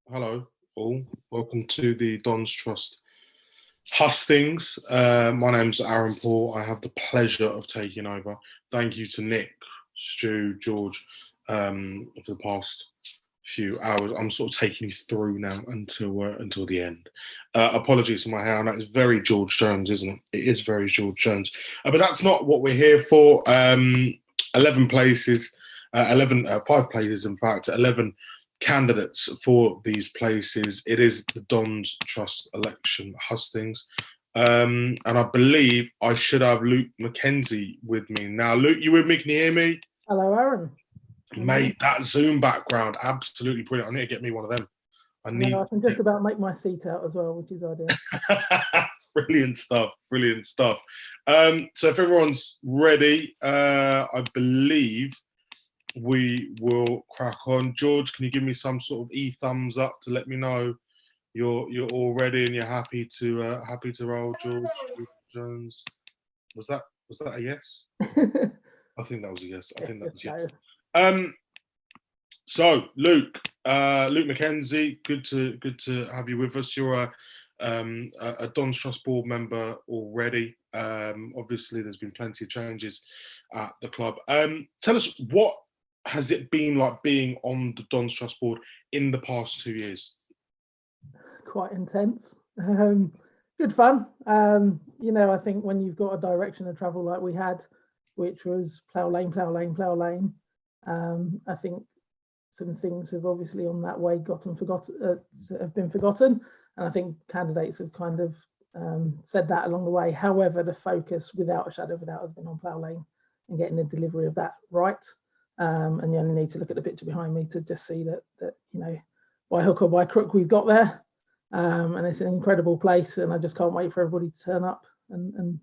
Hello, all. Welcome to the Don's Trust hustings. My name's Aaron Paul. I have the pleasure of taking over. Thank you to Nick, Stu, George for the past few hours. I'm sort of taking you through now until the end. Apologies for my hair. I know it's very George Jones, isn't it? It is very George Jones. But that's not what we're here for. 11 places, 5 places, in fact, 11 candidates for these places. It is the Don's Trust election hustings. And I believe I should have Luke Mackenzie with me. Now, Luke, you with me? Can you hear me? Hello, Aaron. Mate, that Zoom background, absolutely brilliant. I need to get me one of them. I can just about make my seat out as well, which is ideal. Brilliant stuff, brilliant stuff. So if everyone's ready, I believe we will crack on. George, can you give me some sort of thumbs up to let me know you're all ready and you're happy to roll, George Jones? Was that a yes? I think that was a yes. I think that was yes. So Luke Mackenzie, good to have you with us. You're a Don's Trust board member already. Obviously, there's been plenty of changes at the club. Tell us, what has it been like being on the Don's Trust board in the past 2 years? Quite intense. Good fun. I think when you've got a direction of travel like we had, which was plough lane, I think some things have obviously on that way have been forgotten. And I think candidates have kind of said that along the way. However, the focus, without a shadow of a doubt, has been on plough lane and getting the delivery of that right. And you only need to look at the picture behind me to just see that by hook or by crook we've got there. And it's an incredible place, and I just can't wait for everybody to turn up. And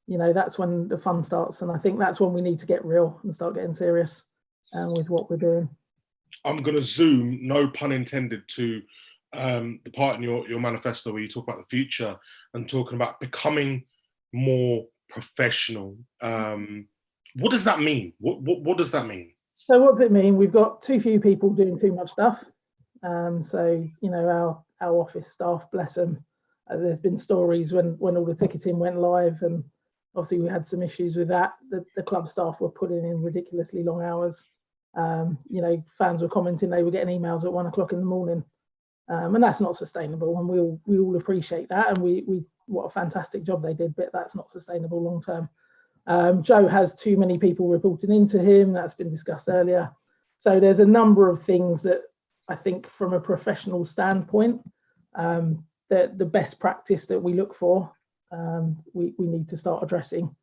that's when the fun starts. And I think that's when we need to get real and start getting serious with what we're doing. I'm going to zoom, no pun intended, to the part in your manifesto where you talk about the future and talking about becoming more professional. What does that mean? What does that mean? So what does it mean? We've got too few people doing too much stuff. Our office staff, bless them, there's been stories when all the ticketing went live, and obviously we had some issues with that. The club staff were putting in ridiculously long hours. Fans were commenting they were getting emails at 1 o'clock in the morning, and that's not sustainable. And we all appreciate that, and we what a fantastic job they did, but that's not sustainable long term. Joe has too many people reporting into him. That's been discussed earlier. So there's a number of things that I think from a professional standpoint, the best practice that we look for, we need to start addressing.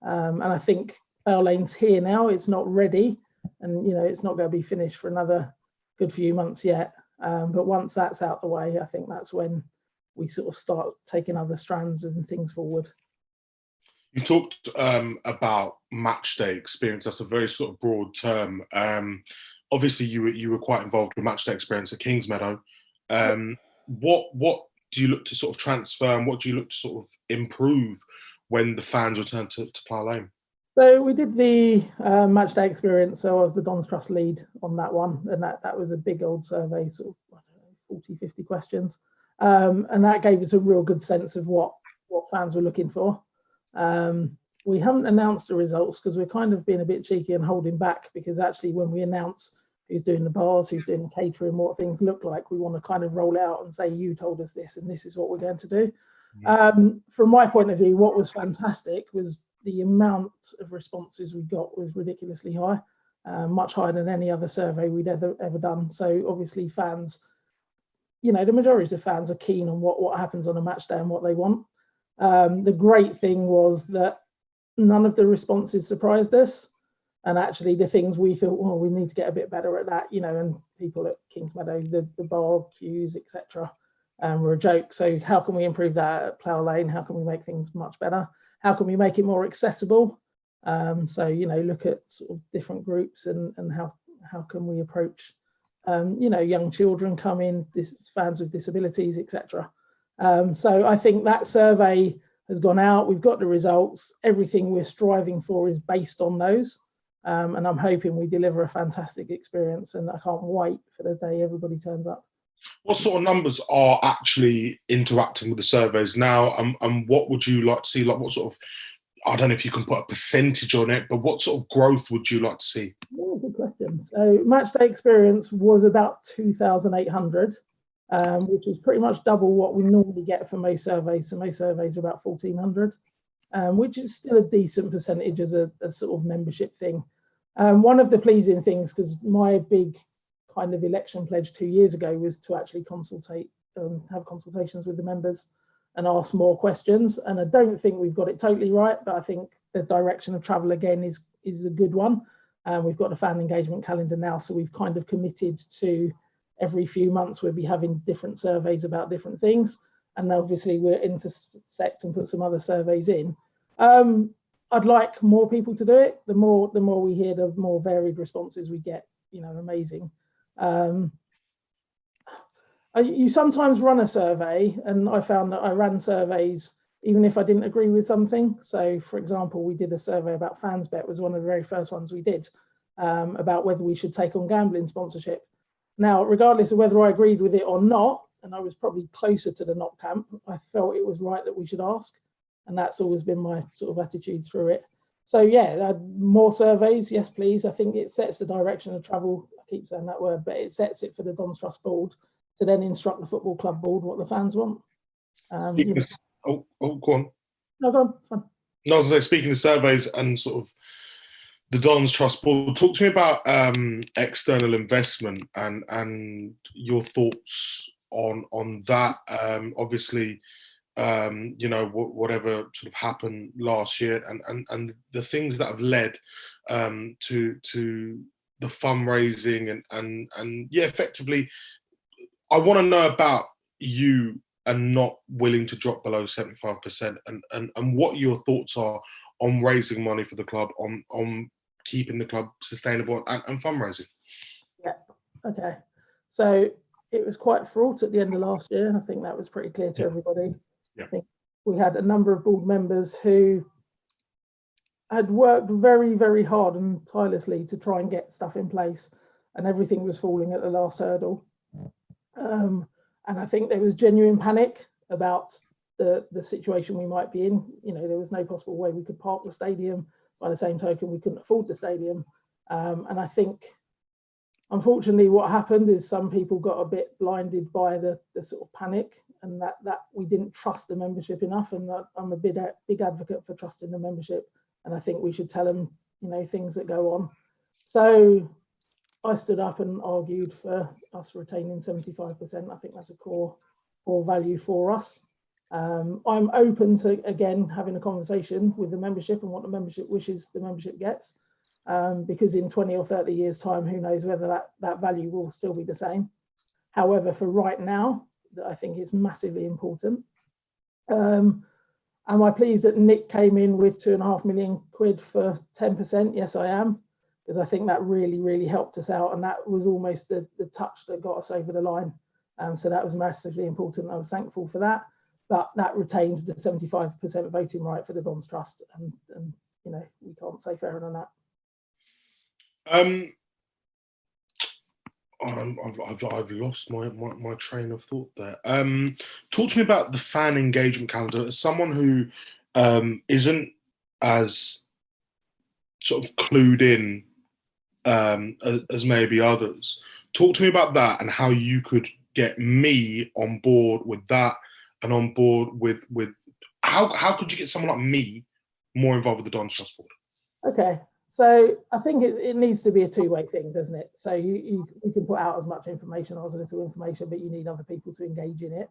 And I think our lane's here now. It's not ready, and it's not going to be finished for another good few months yet. But once that's out the way, I think that's when we sort of start taking other strands and things forward. You talked about Matchday experience. That's a very sort of broad term. Obviously, you were quite involved with Matchday experience at Kingsmeadow. What do you look to sort of transfer, and what do you look to sort of improve when the fans return to Plough Lane? So we did the Matchday experience. So I was the Don's Trust lead on that one, and that was a big old survey, sort of 40, 50 questions, and that gave us a real good sense of what fans were looking for. We haven't announced the results because we're kind of being a bit cheeky and holding back, because actually when we announce who's doing the bars, who's doing the catering, what things look like, we want to kind of roll it out and say, you told us this and this is what we're going to do. From my point of view, what was fantastic was the amount of responses we got was ridiculously high, much higher than any other survey we'd ever done. So obviously fans, the majority of fans are keen on what happens on a match day and what they want. The great thing was that none of the responses surprised us, and actually the things we thought, well, we need to get a bit better at that, and people at Kingsmeadow, the bar queues, etc., were a joke. So how can we improve that at Plough Lane? How can we make things much better? How can we make it more accessible? Look at sort of different groups and how can we approach young children come in, fans with disabilities, etc. So I think that survey has gone out. We've got the results. Everything we're striving for is based on those. And I'm hoping we deliver a fantastic experience, and I can't wait for the day everybody turns up. What sort of numbers are actually interacting with the surveys now, and what would you like to see? Like, what sort of, I don't know if you can put a percentage on it, but what sort of growth would you like to see? Yeah, good question. So Matchday experience was about 2,800, which is pretty much double what we normally get for most surveys. So most surveys are about 1,400, which is still a decent percentage as a sort of membership thing. One of the pleasing things, because my big kind of election pledge 2 years ago was to actually have consultations with the members and ask more questions. And I don't think we've got it totally right, but I think the direction of travel again is a good one. We've got a fan engagement calendar now, so we've kind of committed to every few months we'll be having different surveys about different things. And obviously we're intersect and put some other surveys in. I'd like more people to do it. The more we hear, the more varied responses we get. You know, amazing. You sometimes run a survey, and I found that I ran surveys even if I didn't agree with something. So, for example, we did a survey about FansBet, was one of the very first ones we did, about whether we should take on gambling sponsorship. Now, regardless of whether I agreed with it or not, and I was probably closer to the not camp, I felt it was right that we should ask. And that's always been my sort of attitude through it. So yeah, more surveys, yes, please. I think it sets the direction of travel. I keep saying that word, but it sets it for the Dons Trust board to then instruct the football club board what the fans want. You know. Go on. No, go on, it's fine. No, I was speaking of surveys and sort of the Dons Trust board, talk to me about external investment and your thoughts on that. Obviously, you know, whatever sort of happened last year and the things that have led to the fundraising and yeah, effectively, I want to know about you and not willing to drop below 75% and what your thoughts are on raising money for the club, on keeping the club sustainable and fundraising. Yeah, okay. So it was quite fraught at the end of last year. I think that was pretty clear to everybody. Yeah. I think we had a number of board members who had worked very, very hard and tirelessly to try and get stuff in place, and everything was falling at the last hurdle. And I think there was genuine panic about the situation we might be in. You know, there was no possible way we could park the stadium. By the same token, we couldn't afford the stadium. And I think, unfortunately, what happened is some people got a bit blinded by the sort of panic, and that we didn't trust the membership enough. And I'm a big advocate for trusting the membership. And I think we should tell them, you know, things that go on. So I stood up and argued for us retaining 75%. I think that's a core value for us. I'm open to, again, having a conversation with the membership and what the membership wishes the membership gets, because in 20 or 30 years' time, who knows whether that value will still be the same. However, for right now, I think it's massively important. Am I pleased that Nick came in with £2.5 million for 10%? Yes, I am, because I think that really, really helped us out. And that was almost the touch that got us over the line. So that was massively important. I was thankful for that. But that retains the 75% voting right for the Dons Trust. And you know, we can't say fairer than that. I've lost my train of thought there. Talk to me about the fan engagement calendar. As someone who isn't as sort of clued in as maybe others, talk to me about that and how you could get me on board with that and on board with how could you get someone like me more involved with the Dons Trust board? Okay. So I think it needs to be a two-way thing, doesn't it? So you can put out as much information or as little information, but you need other people to engage in it.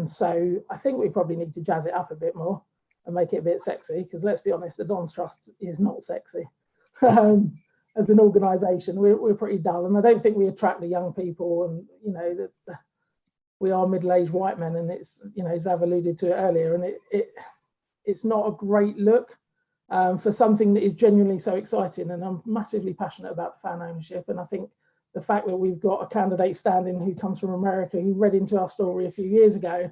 So I think we probably need to jazz it up a bit more and make it a bit sexy, because let's be honest, the Dons Trust is not sexy. As an organisation, we're pretty dull, and I don't think we attract the young people. And you know, we are middle-aged white men, and it's, you know, Zav alluded to it earlier, and it's not a great look. For something that is genuinely so exciting, and I'm massively passionate about the fan ownership. And I think the fact that we've got a candidate standing who comes from America, who read into our story a few years ago,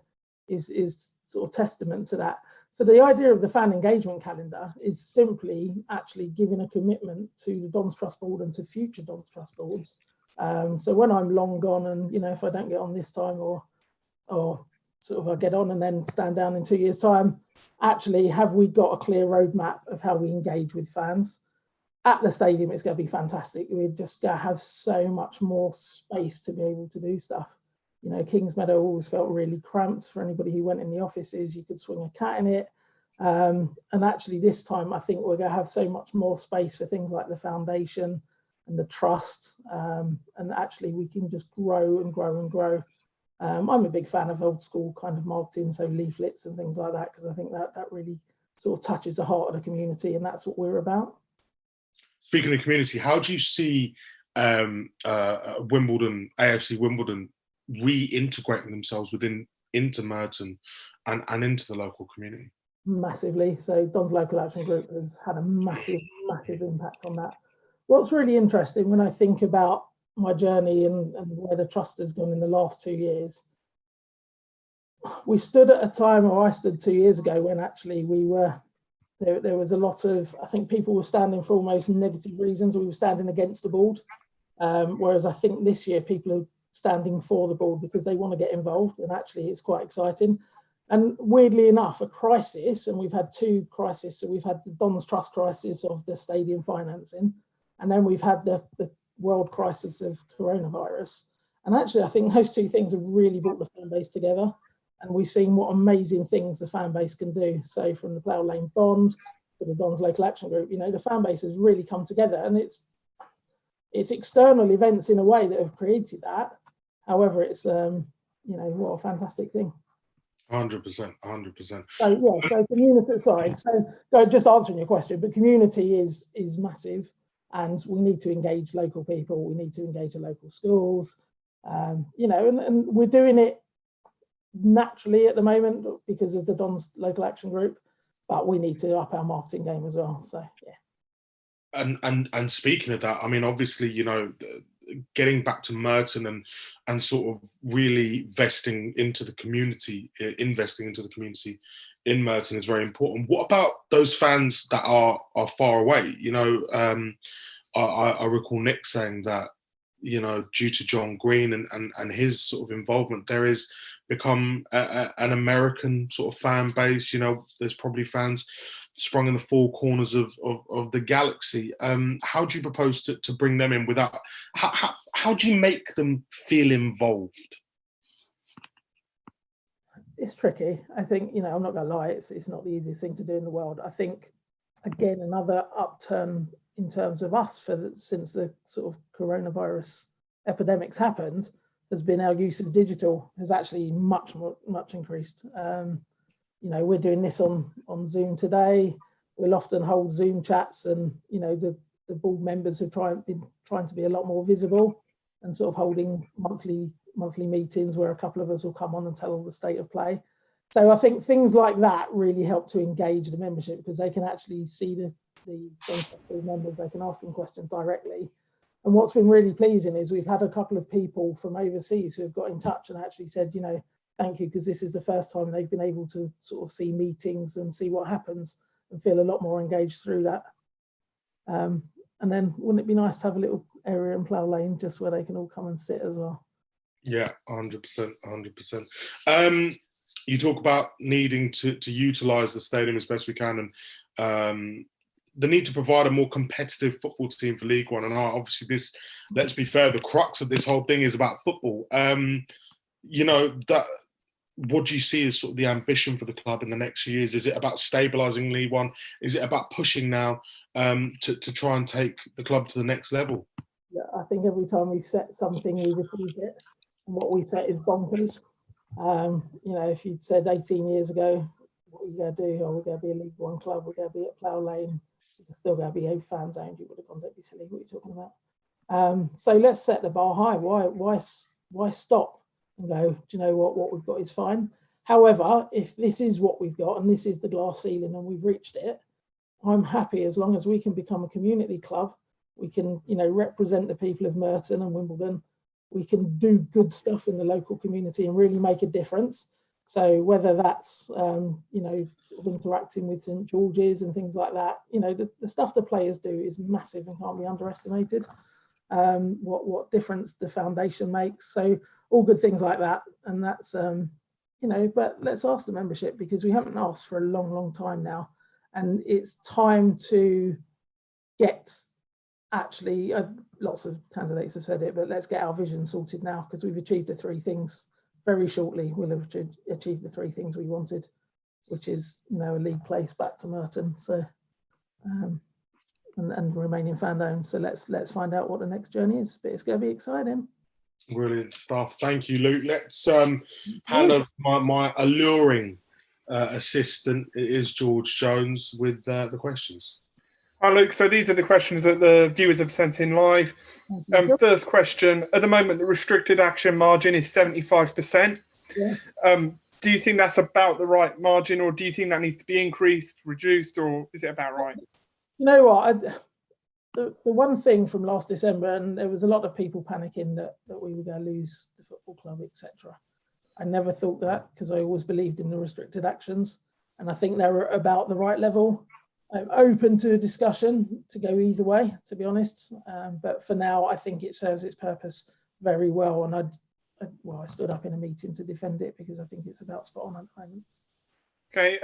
is sort of testament to that. So the idea of the fan engagement calendar is simply actually giving a commitment to the Dons Trust board and to future Dons Trust boards So when I'm long gone and, you know, if I don't get on this time or sort of I get on and then stand down in 2 years' time, actually, have we got a clear roadmap of how we engage with fans? At the stadium, it's going to be fantastic. We're just going to have so much more space to be able to do stuff. You know, Kings Meadow always felt really cramped for anybody who went in the offices. You could swing a cat in it. And actually this time, I think we're going to have so much more space for things like the foundation and the trust. And actually we can just grow and grow and grow. I'm a big fan of old school kind of marketing, so leaflets and things like that, because I think that really sort of touches the heart of the community, and that's what we're about. Speaking of community, how do you see Wimbledon, AFC Wimbledon, reintegrating themselves into Merton and into the local community? Massively. So Don's Local Action Group has had a massive impact on that. What's really interesting when I think about my journey and where the trust has gone in the last 2 years, we stood at a time, or I stood 2 years ago, when actually we were, there was a lot of, I think people were standing for almost negative reasons. We were standing against the board. Whereas I think this year people are standing for the board because they want to get involved, and actually it's quite exciting. And weirdly enough, a crisis, and we've had 2 crises. So we've had the Don's Trust crisis of the stadium financing, and then we've had the world crisis of coronavirus. And actually, I think those 2 things have really brought the fan base together. And we've seen what amazing things the fan base can do. So from the Plough Lane Bond to the Don's Local Action Group, you know, the fan base has really come together, and it's external events in a way that have created that. However, it's, you know, what a fantastic thing. 100%, 100%. So yeah, so community, sorry, so just answering your question, but community is massive, and we need to engage local people. We need to engage the local schools, you know, and we're doing it naturally at the moment because of the Don's Local Action Group, but we need to up our marketing game as well. So yeah. And speaking of that, I mean, obviously, you know, getting back to Merton and sort of really investing into the community in Merton is very important. What about those fans that are far away? You know, I recall Nick saying that, you know, due to John Green and his sort of involvement, there is become an American sort of fan base. You know, there's probably fans sprung in the 4 corners of the galaxy. How do you propose to bring them in without, how do you make them feel involved? It's tricky. I think, you know, I'm not gonna lie, it's not the easiest thing to do in the world. I think, again, another upturn in terms of us since the sort of coronavirus epidemics happened has been our use of digital has actually much increased. You know, we're doing this on Zoom today. We'll often hold Zoom chats, and, you know, the board members have been trying to be a lot more visible and sort of holding monthly meetings where a couple of us will come on and tell the state of play. So I think things like that really help to engage the membership, because they can actually see the members, they can ask them questions directly. And what's been really pleasing is we've had a couple of people from overseas who have got in touch and actually said, you know, thank you, because this is the first time they've been able to sort of see meetings and see what happens and feel a lot more engaged through that. And then wouldn't it be nice to have a little area in Plough Lane just where they can all come and sit as well? Yeah, 100%, 100%. You talk about needing to utilise the stadium as best we can, and the need to provide a more competitive football team for League One. And obviously this, let's be fair, the crux of this whole thing is about football. You know, that, what do you see as sort of the ambition for the club in the next few years? Is it about stabilising League One? Is it about pushing now to try and take the club to the next level? Yeah, I think every time we've set something, we've achieved it. And what we set is bonkers. You know, if you'd said 18 years ago, what are you going to do? Oh, we're going to be a League One club. We're going to be at Plough Lane. We're still going to be a fans owned. You would have gone, don't be silly. What are you talking about? So let's set the bar high. Why stop and go, do you know what we've got is fine. However, if this is what we've got and this is the glass ceiling and we've reached it, I'm happy as long as we can become a community club. We can, you know, represent the people of Merton and Wimbledon. We can do good stuff in the local community and really make a difference. So whether that's, you know, sort of interacting with St George's and things like that, you know, the stuff the players do is massive and can't be underestimated. what difference the foundation makes. So all good things like that. And that's, you know, but let's ask the membership, because we haven't asked for a long time now. And it's time to get, actually, lots of candidates have said it, but let's get our vision sorted now, because we've achieved the 3 things. Very shortly we'll have achieved the 3 things we wanted, which is, you know, a league place back to Merton, so and remaining fan owned. So let's find out what the next journey is, but it's going to be exciting. Brilliant stuff. Thank you, Luke. Let's hand over my alluring assistant. It is George Jones with the questions. Hi, Luke. So these are the questions that the viewers have sent in live. First question: at the moment, the restricted action margin is 75%. Yeah. Do you think that's about the right margin, or do you think that needs to be increased, reduced, or is it about right? You know what? The one thing from last December, and there was a lot of people panicking that we were going to lose the football club, etc. I never thought that, because I always believed in the restricted actions, and I think they're about the right level. I'm open to a discussion to go either way, to be honest. But for now, I think it serves its purpose very well. And I stood up in a meeting to defend it, because I think it's about spot on at the moment. Okay.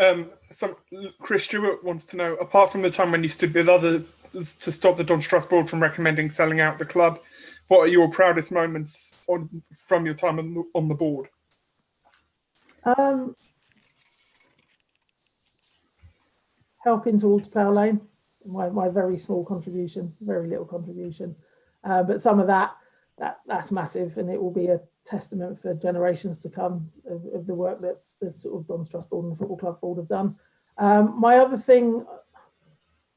Chris Stewart wants to know, apart from the time when you stood with others to stop the Don's Trust Board from recommending selling out the club, what are your proudest moments from your time on the board? Helping towards Plough Lane, my very small contribution, very little contribution, but some of that's massive, and it will be a testament for generations to come of the work that the sort of Don's Trust Board and the Football Club Board have done. My other thing,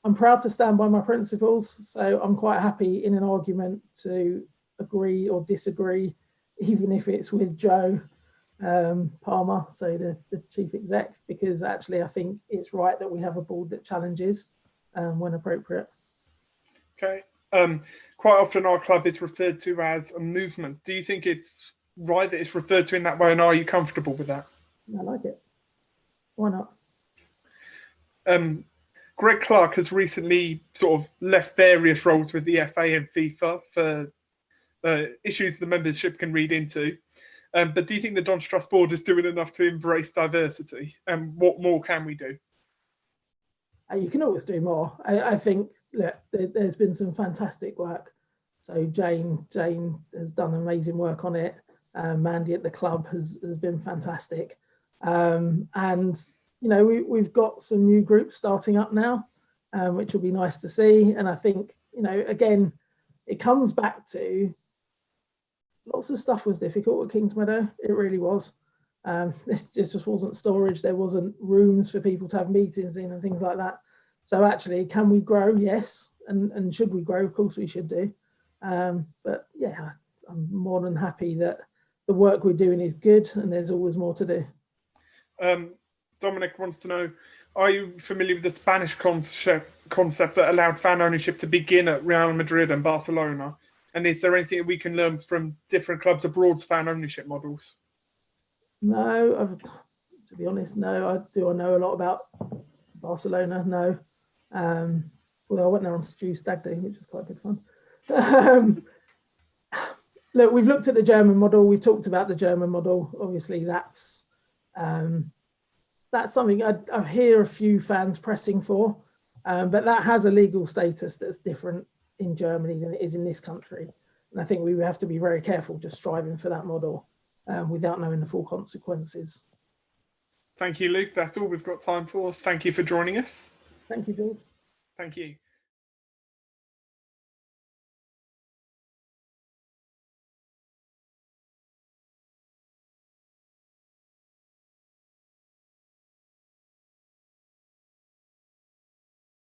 I'm proud to stand by my principles, so I'm quite happy in an argument to agree or disagree, even if it's with Joe Palmer, so the chief exec, because actually I think it's right that we have a board that challenges when appropriate. Okay. Quite often our club is referred to as a movement. Do you think it's right that it's referred to in that way, and are you comfortable with that? I like it. Why not? Greg Clark has recently sort of left various roles with the FA and FIFA for issues the membership can read into. But do you think the Don's Trust Board is doing enough to embrace diversity? And what more can we do? You can always do more. I think there's been some fantastic work. So Jane has done amazing work on it. Mandy at the club has been fantastic. And, you know, we've got some new groups starting up now, which will be nice to see. And I think, you know, again, it comes back to lots of stuff was difficult at Kingsmeadow. It really was. There just wasn't storage. There wasn't rooms for people to have meetings in and things like that. So actually, can we grow? Yes. And should we grow? Of course we should do. But yeah, I'm more than happy that the work we're doing is good, and there's always more to do. Dominic wants to know, are you familiar with the Spanish concept that allowed fan ownership to begin at Real Madrid and Barcelona? And is there anything we can learn from different clubs abroad's fan ownership models? No, to be honest, no. I know a lot about Barcelona, no. Although I went there on Stu Stag Day, which was quite good fun. Look, we've looked at the German model. We've talked about the German model. Obviously, that's something I hear a few fans pressing for, but that has a legal status that's different in Germany than it is in this country. And I think we have to be very careful just striving for that model without knowing the full consequences. Thank you, Luke. That's all we've got time for. Thank you for joining us. Thank you, George. Thank you.